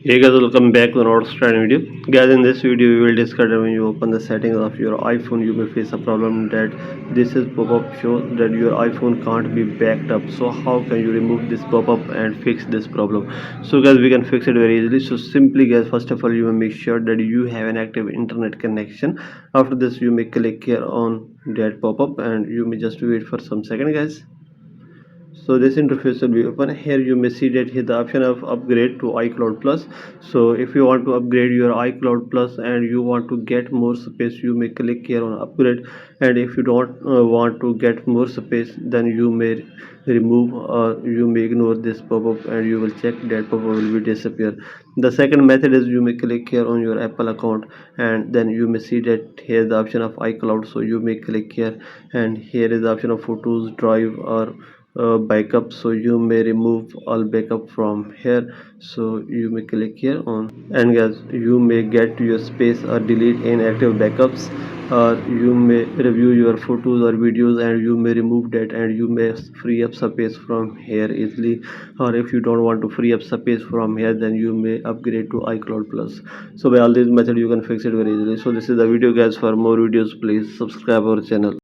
Hey guys, welcome back to another Australian video. Guys, in this video we will discuss that when you open the settings of your iPhone you may face a problem that this is pop-up shows that your iPhone can't be backed up. So how can you remove this pop-up and fix this problem? So guys, we can fix it very easily. So simply guys, first of all you may make sure that you have an active internet connection. After this you may click here on that pop-up and you may just wait for some second guys. So this interface will be open. Here you may see that here the option of upgrade to iCloud Plus. So if you want to upgrade your iCloud Plus and you want to get more space, you may click here on upgrade. And if you don't want to get more space, then you may remove or you may ignore this pop-up and you will check that pop-up will be disappear. The second method is you may click here on your Apple account and then you may see that here the option of iCloud. So you may click here and here is the option of photos, drive or backup. So you may remove all backup from here. So you may click here on and guys, you may get your space or delete inactive backups, or you may review your photos or videos and you may remove that and you may free up space from here easily. Or if you don't want to free up space from here, then you may upgrade to iCloud Plus. So by all these methods you can fix it very easily. So this is the video guys. For more videos please subscribe our channel.